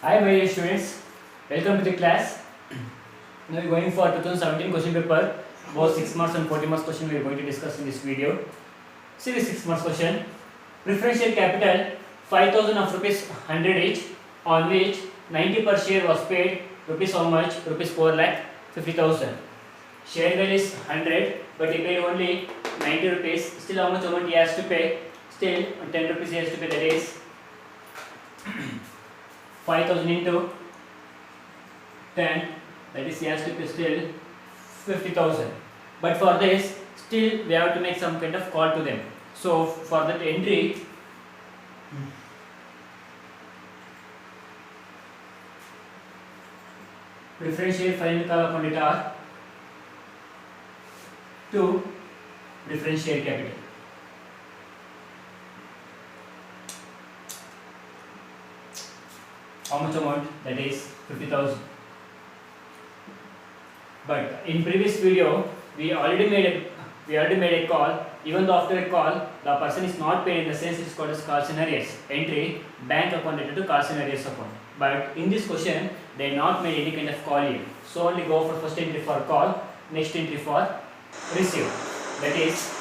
Hi my dear students, welcome to the class. Now we are going for 2017 question paper, both 6 marks and 40 marks question we are going to discuss in this video. See the 6 marks question. Preferential capital 5000 of rupees 100 each, on which 90 per share was paid. Rupees how much? Rupees 4 lakh 50,000. Share value is 100, but he paid only 90 rupees. Still how much amount he has to pay? Still 10 rupees he has to pay, that is 5000 into 10, that is he has to pay still 50,000. But for this, still we have to make some kind of call to them. So for that entry, preferential final call upon it are to differentiate capital. How much amount? That is 50,000. But in previous video, we already made a call. Even though after a call, the person is not paid, in the sense it is called as call scenarios. Entry bank account to call scenarios account. But in this question, they not made any kind of call here. So only go for first entry for call, next entry for receive. That is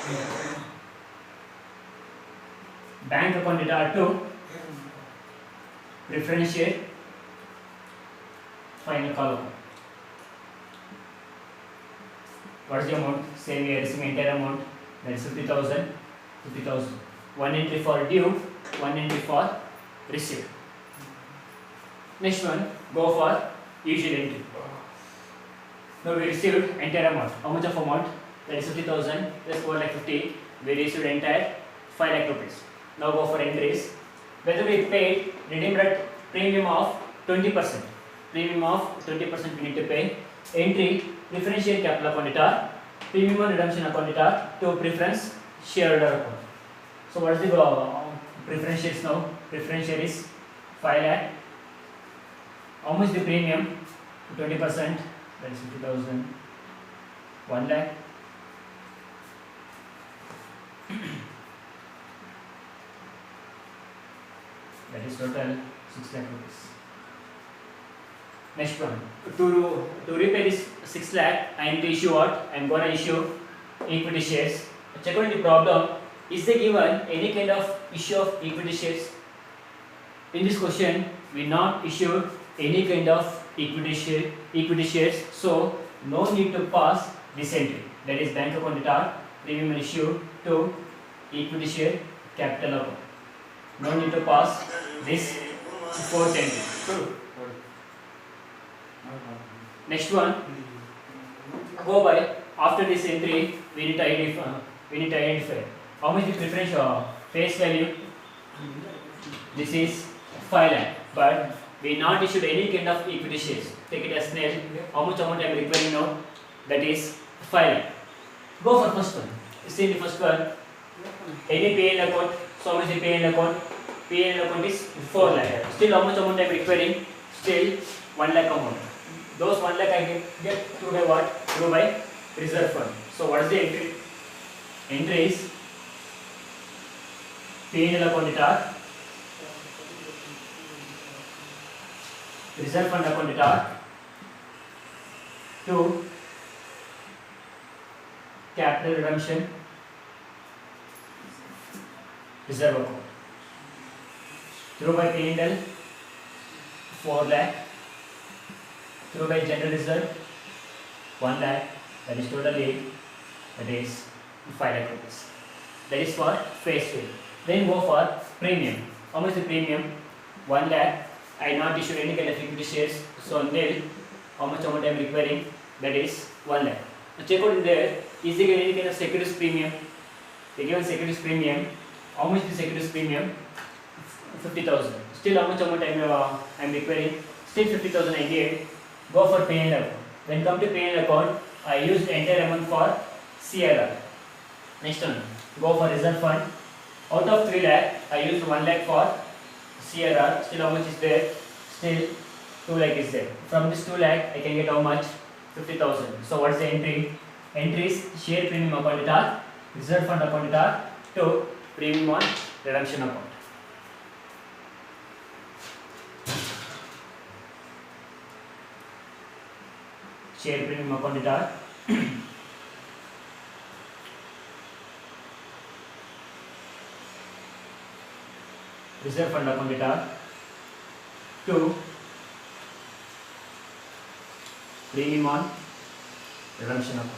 bank account data to differentiate final call account. What is the amount? Say we are receiving entire amount, that is 50,000. One entry for due, one entry for receive. Next one, go for usual entry. Now we received entire amount. How much of amount? That is 50,000 plus 4 lakh 50. We received entire 5 lakh rupees. Now go for entries. Whether we paid redeemed at premium of 20%. Premium of 20% we need to pay. Entry preferential capital account data, premium and redemption account data to preference shareholder account. So what is the preferentials now? Preferential is 5 lakh. How much the premium? 20%, that is 50,000. 1 lakh. That is total 6 lakh rupees. Next one, to repay this 6 lakh, I need to issue what? I am going to issue equity shares. Check out the problem. Is they given any kind of issue of equity shares? In this question, we not issued any kind of equity shares. So no need to pass this entry. That is bank account data, premium issue to equity share capital account. No need to pass this fourth entry. Next one, go by after this entry we need to identify how much the preferential face value. This is 5 lakh, but we not issued any kind of equity shares. Take it as nil. How much amount I am requiring now? That is 5 lakh. Go for first one. See the first one. Any PL account. So how much the PL account? PL account is 4 lakh. Still how much amount I am requiring? Still 1 lakh amount. Those 1 lakh I get through by what? Through by reserve fund. So what is the entry? Entry is P&L account data, reserve fund account data to capital redemption reserve account. Through by P&L 4 lakh. Through by general reserve 1 lakh, that is totally, that is 5 lakh rupees. That is for face value. Then go for premium. How much the premium? 1 lakh. I not issued any kind of equity shares, so nil. How much amount I am requiring? That is 1 lakh. Now check out in there. Is there any kind of securities premium? They given securities premium. How much the securities premium? 50,000. Still how much amount I am requiring? Still 50,000 I get. Go for P&L account. When come to P&L account, I used entire amount for CRR. Next one, go for reserve fund. Out of 3 lakh, I used 1 lakh for CRR. Still how much is there? Still 2 lakh is there. From this 2 lakh, I can get how much? 50,000. So what is the entry? Entry is share premium account data, reserve fund account data to premium on redemption account. share premium account debtor. Reserve fund account debtor. 2. Premium on redemption account.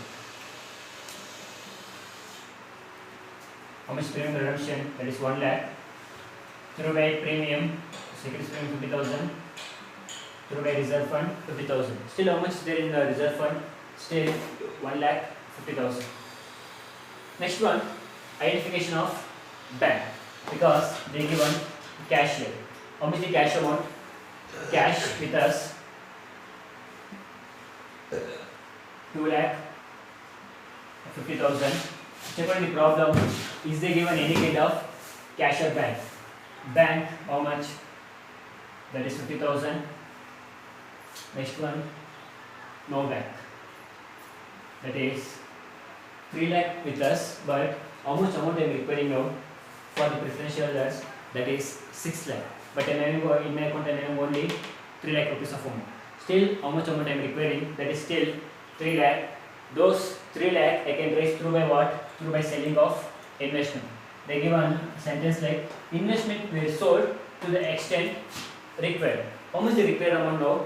How much premium redemption? That is 1 lakh. Through by premium, securities premium 50,000. Through by reserve fund 50,000. Still, how much is there in the reserve fund? Still 1 lakh 50,000. Next one, identification of bank, because they given cash here. How much the cash amount? Cash with us 2 lakh 50,000. Check on the problem. Is they given any kind of cash or bank? Bank, how much? That is 50,000. Next one, no bank. That is 3 lakh with us, but how much amount I am requiring now for the preferential holders? That is 6 lakh. But in my account I am only 3 lakh rupees of amount. Still, how much amount I am requiring? That is still 3 lakh. Those 3 lakh I can raise through by what? Through by selling of investment. They give a sentence like investment were sold to the extent required. How much the required amount now?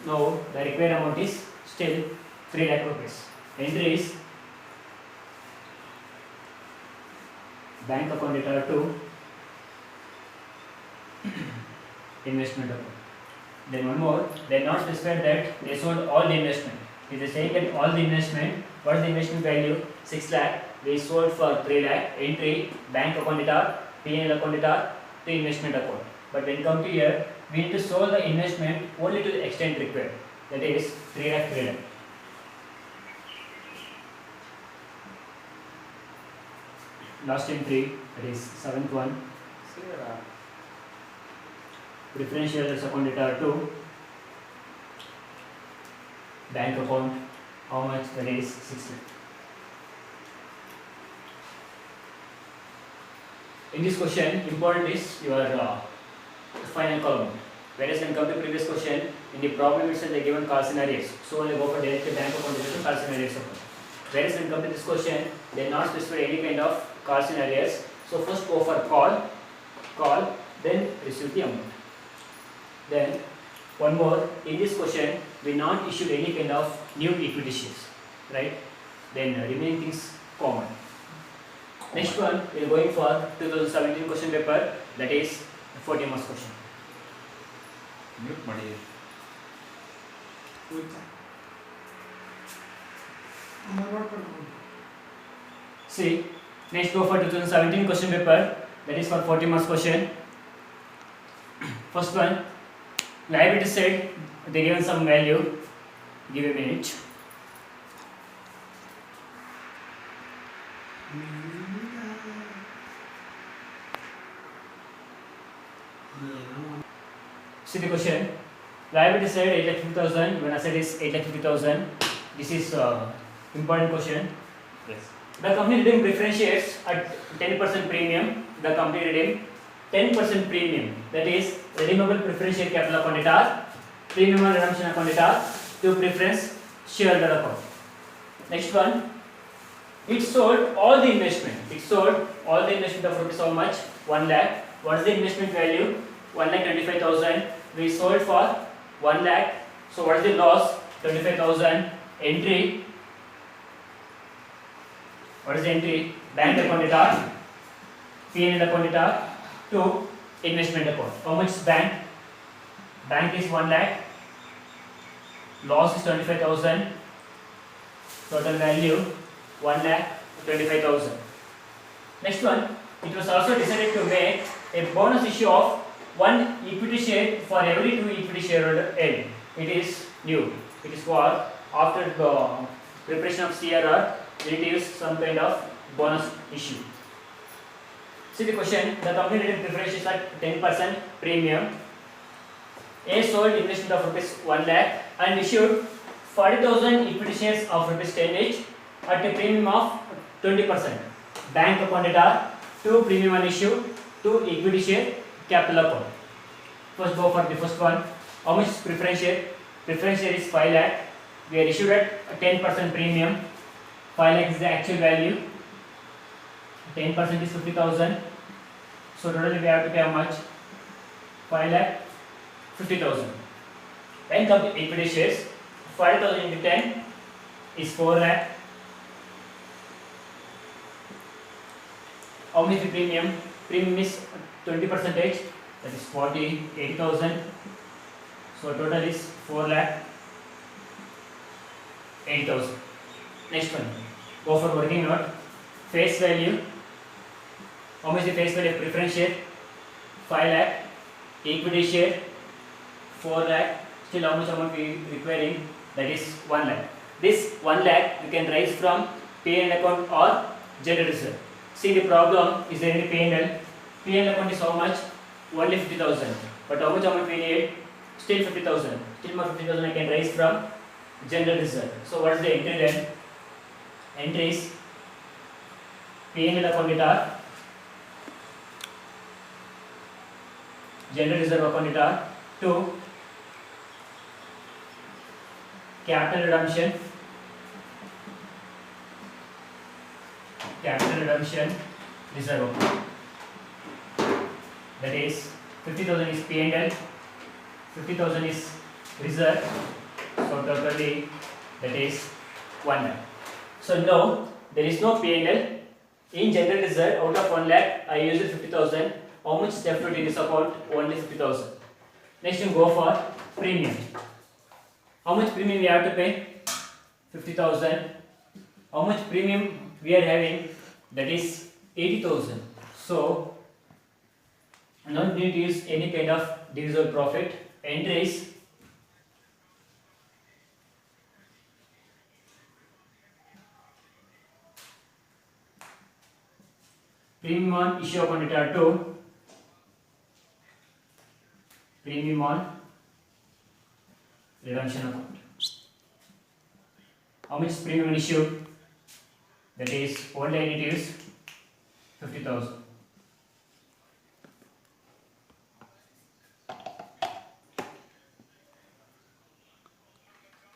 No, the required amount is still 3 lakh rupees. Entry is bank account debtor to investment account. Then one more, they not specified that they sold all the investment. If they say that all the investment, what is the investment value? 6 lakh. We sold for 3 lakh. Entry bank account debtor, P&L account debtor to investment account. But when come to here, we need to sold the investment only to the extent required. That is 3 lakh 3 lakh. Last entry, that is 7th one. Preferential holders account debtor to bank account. How much? That is 6 lakh. In this question, important is your final column. Whereas when come to previous question, in the problem itself they given call scenarios. So only go for directly bank account debtor to call scenarios account. Whereas when come to this question, they not specify any kind of call scenarios. So first go for call, then receive the amount. Then one more, in this question we not issued any kind of new equity shares, right? Then remaining things common. Next one we are going for 2017 question paper, that is 40 marks question. See, next go for 2017 question paper, that is for 40 marks question. First one, liability side, they given some value. Give a minute. See the question. Liability side 8,50,000. When asset is 8,50,000. This is important question. Yes. The company redeemed preference shares at 10% premium. The company redeemed 10% premium. That is redeemable preference share capital account debtor, premium on redemption account debtor to preference shareholder account. Next one. It sold all the investment. It sold all the investment of rupees how much? 1 lakh. What is the investment value? 1,25,000. We sold for 1 lakh. So what is the loss? 25,000. Entry. What is the entry? Bank account debtor, P&L account debtor to investment account. How much is bank? Bank is 1 lakh. Loss is 25,000. Total value 1,25,000. Next one, it was also decided to make a bonus issue of 1 equity share for every 2 equity shareholder held. It is new. It is for after the preparation of CRR, we need to use some kind of bonus issue. See the question. The company redeemed preference shares at 10% premium. A sold investment of rupees 1 lakh and issued 40,000 equity shares of rupees 10 each at a premium of 20%. Bank account debtor, 2 premium on issue, 2 equity share capital account. First go for the first one. How much is preference share? Preference share is 5 lakh. we are issued at a 10% premium. 5 lakh is the actual value. 10% is 50,000. So totally we have to pay how much? 5 lakh 50,000. When come to equity shares, 5,000 into 10 is 4 lakh. How much is the premium? Premium is 20%, that is 48,000. So total is 4 lakh 8,000. Next one, go for working note. Face value. How much is the face value of preference share? 5 lakh. Equity share 4 lakh. Still how much amount we requiring? That is 1 lakh. This 1 lakh we can raise from P&L account or general reserve. See, the problem is there any P&L? P&L account is how much? Only 50,000. But how much amount we need? Still 50,000. Still more 50,000 I can raise from general reserve. So what is the entry then? Entries P&L account it are, general reserve account it are, 2 capital redemption reserve account. That is 50,000 is P&L, 50,000 is reserve. So totally that is 1 lakh. So now there is no P&L. In general reserve, out of 1 lakh, I used 50,000. How much is left in this account? Only 50,000. Next, you go for premium. How much premium we have to pay? 50,000. How much premium we are having? That is 80,000. So no need to use any kind of divisible profit. Entries premium on issue account it are 2, premium on redemption account. How much is premium on issue? That is only I need to use 50,000.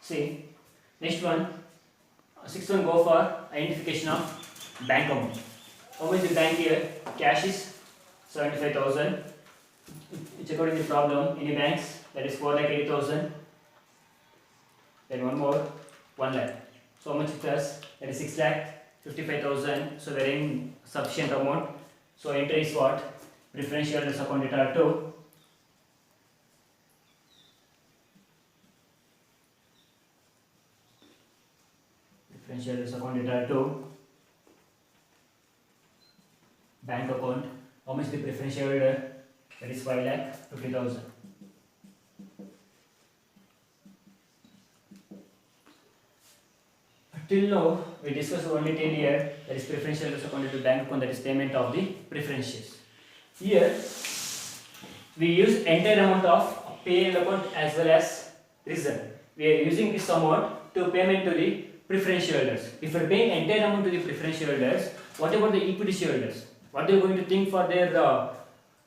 See, next one, sixth one, go for identification of bank account. How much is the bank here? Cash is 75,000. Check out in the problem. Any banks? That is 4,80,000. Then one more, 1 lakh. So how much it does? That is 6,55,000. So very sufficient amount. So entry is what? Preferential shareholders account it are 2. Preferential shareholders account it are 2. Bank account. How much is the preference shareholder? That is 5,50,000. Till now, we discussed only till here, that is preference shareholders account to bank account, that is payment of the preference shares. Here, we use entire amount of P&L account as well as reserve. We are using this amount to payment to the preference shareholders. If we are paying entire amount to the preference shareholders, what about the equity shareholders? What they are going to think for their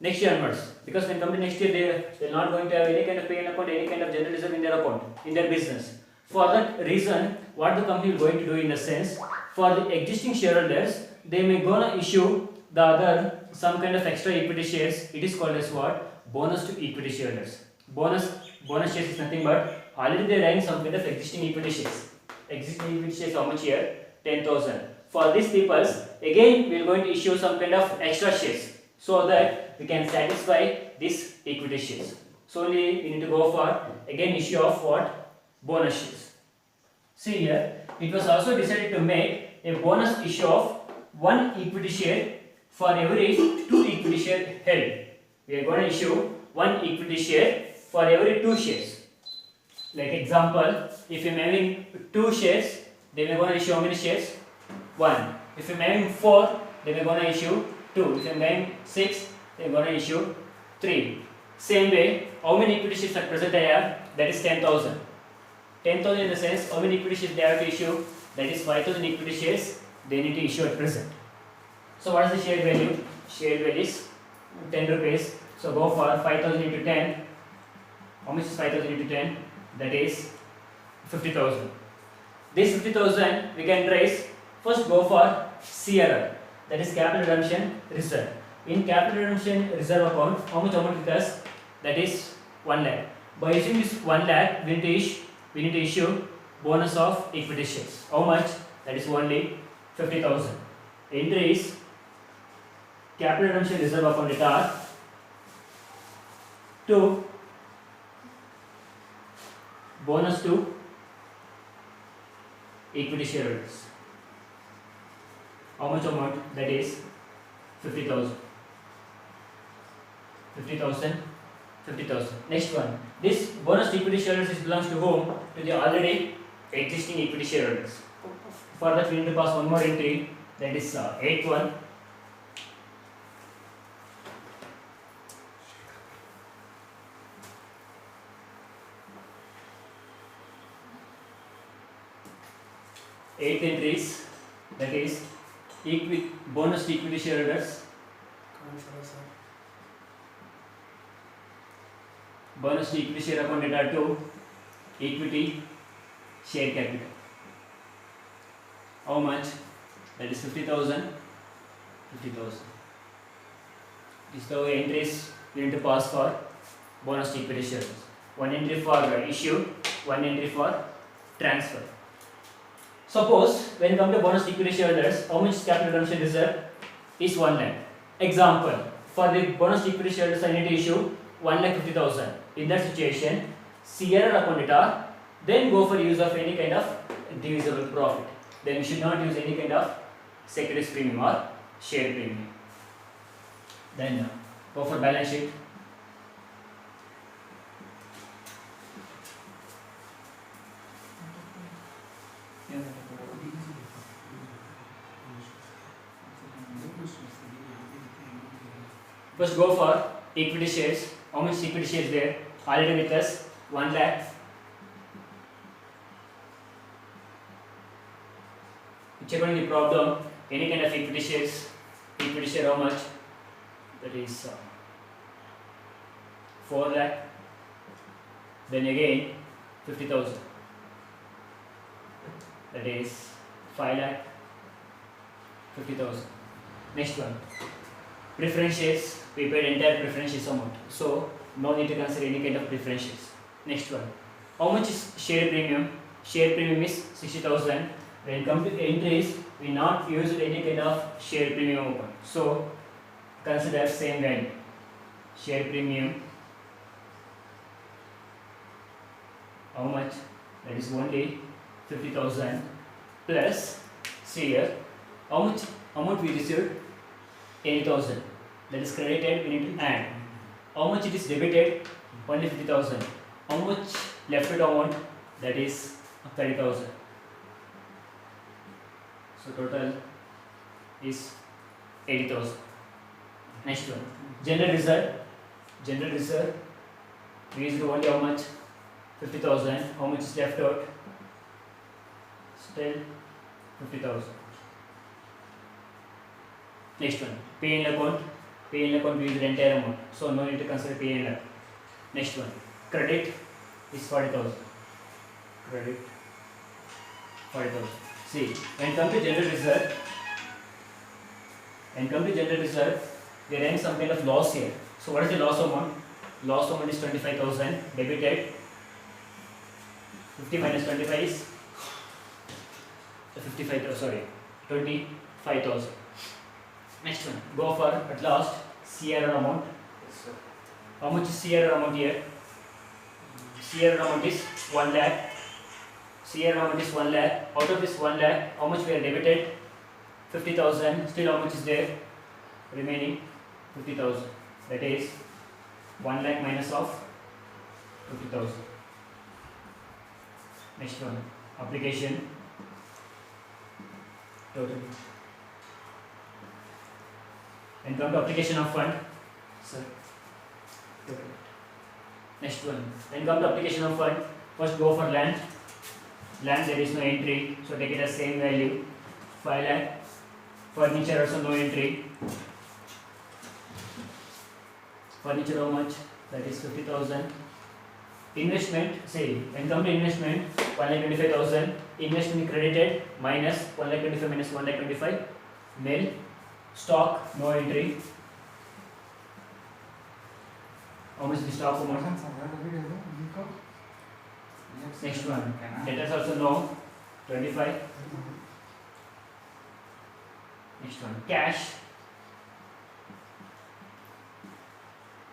next year onwards? Because when come to next year, they are not going to have any kind of P&L account, any kind of general reserve in their account, in their business. For that reason, what the company is going to do in a sense, for the existing shareholders, they may gonna issue the other some kind of extra equity shares. It is called as what? Bonus to equity shareholders. Bonus shares is nothing but already they are having some kind of existing equity shares. Existing equity shares how much here? 10,000. For these people, again we are going to issue some kind of extra shares so that we can satisfy these equity shares. So only we need to go for again issue of what? Bonus shares. See here, it was also decided to make a bonus issue of 1 equity share for every 2 equity share held. We are going to issue 1 equity share for every 2 shares. Like example, if you are having 2 shares, then we are going to issue how many shares? 1. If you are having 4, then we are going to issue 2. If you are having 6, then we are going to issue 3. Same way, how many equity shares at present I have? That is 10,000. 10,000 in the sense, how many equity shares they have to issue? That is 5,000 equity shares they need to issue at present. So what is the share value? Share value is 10 rupees. So go for 5,000 into 10. How much is 5,000 into 10? That is 50,000. This 50,000 we can trace. First go for CRR, that is capital redemption reserve. In capital redemption reserve account, how much amount with us? That is 1 lakh. By using this 1 lakh, we need to issue bonus of equity shares. How much? That is only 50,000. Entries capital redemption reserve account it are to bonus to equity shareholders. How much amount? That is 50,000. 50,000. 50,000. Next one. This bonus to equity shareholders belongs to whom? To the already existing equity shareholders. For that we need to pass one more entry, that is 8th one. Eighth entries, that is bonus to equity shareholders. Bonus to equity share account data to equity share capital. How much? That is 50,000. 50,000. These are the entries we need to pass for bonus to equity shares. One entry for issue, one entry for transfer. Suppose when you come to bonus to equity shareholders, how much capital redemption reserve is 1 lakh. Example, for the bonus to equity shareholders, I need to issue 1,50,000. In that situation, CRR account data, then go for use of any kind of divisible profit. Then we should not use any kind of securities premium or share premium. Then go for balance sheet. First go for equity shares. How much equity shares there? Already with us 1 lakh. Check on the problem. Any kind of equity shares. Equity share how much? That is 4 lakh. Then again 50,000. That is 5 lakh. 50,000. Next one. Preference shares. We paid entire preference shares amount. So no need to consider any kind of preference shares. Next one. How much is share premium? Share premium is 60,000. When come to entries, we not used any kind of share premium amount. So consider same value. Share premium. How much? That is only 50,000 plus. See here. How much amount we received? 80,000. That is credited, we need to add. How much it is debited? Only 50,000. How much left amount? That is 30,000. So total is 80,000. Next one. General reserve. General reserve. We used only how much? 50,000. How much is left out? Still 50,000. Next one. P&L account. P&L account we use the entire amount. So no need to consider P&L. Next one. Credit is 40,000. Credit 40,000. See, when come to general reserve, we are having some kind of loss here. So what is the loss amount? Loss amount is 25,000 debited. 50 minus 25 is 25,000. Next one, go for at last CRR amount. How much is CRR amount here? CRR amount is 1 lakh. CRR amount is 1 lakh. Out of this 1 lakh, how much we are debited? 50,000. Still how much is there? Remaining 50,000. That is 1 lakh minus of 50,000. Next one, application total. And come to application of fund. Sir. Total. Next one. Then come to application of fund. First go for land. Land there is no entry, so take it as same value. 5 lakh. Furniture also no entry. Furniture how much? That is 50,000. Investment. Say when come to investment. 1,25,000. Investment credited minus 1,25,000 minus 1,25,000. Nil. Stock no entry. How much is the stock amount? Next one. Debtors also no. 25. Next one. Cash.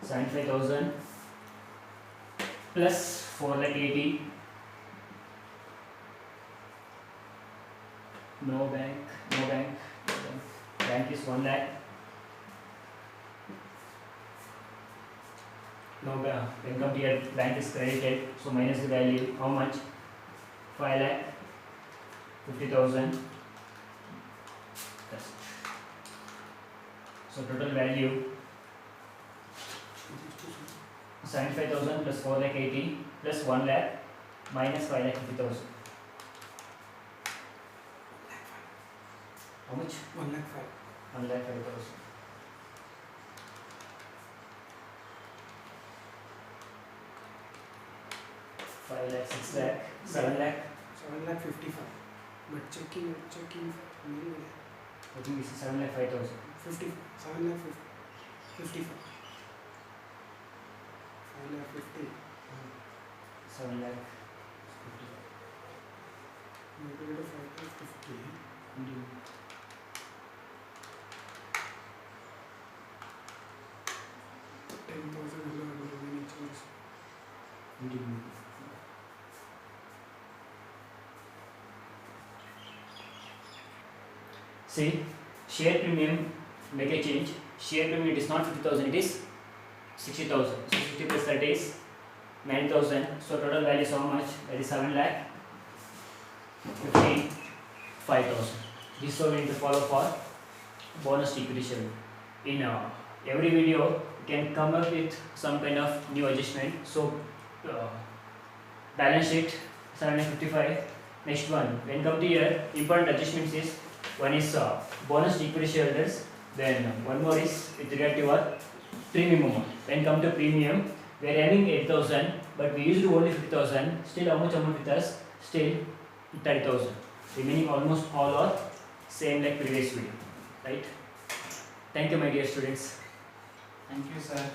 75,000 plus 4,80,000. No bank. Bank is 1 lakh. No bank. Income here, bank is credited, so minus the value. How much? 5,50,000. So total value 75,000 plus 4,80,000 plus 1 lakh minus 5,50,000. How much? 1,05,000. 5 lakh, 6 lakh, 7 lakh. 7,55,000. But checking. I think this is 7,05,000. 7,55,000. 5,50,000. 7 lakh. Maybe 5,50,000. 10,000 remaining charges. See, share premium, make a change. Share premium, it is not 50,000, it is 60,000. So 60 plus 30 is 9,000. So total value is how much? That is 7,55,000. This is what we need to follow for bonus equity share. In every video, you can come up with some kind of new adjustment. So balance sheet 755. Next one, when come to here, important adjustments is one is bonus equity shareholders. Then one more is with regard to our premium amount. When come to premium, we are having 8,000, but we used only 50,000. Still, how much amount with us? Still 30,000. Remaining almost all are same like previous video, right? Thank you, my dear students. Thank you, sir.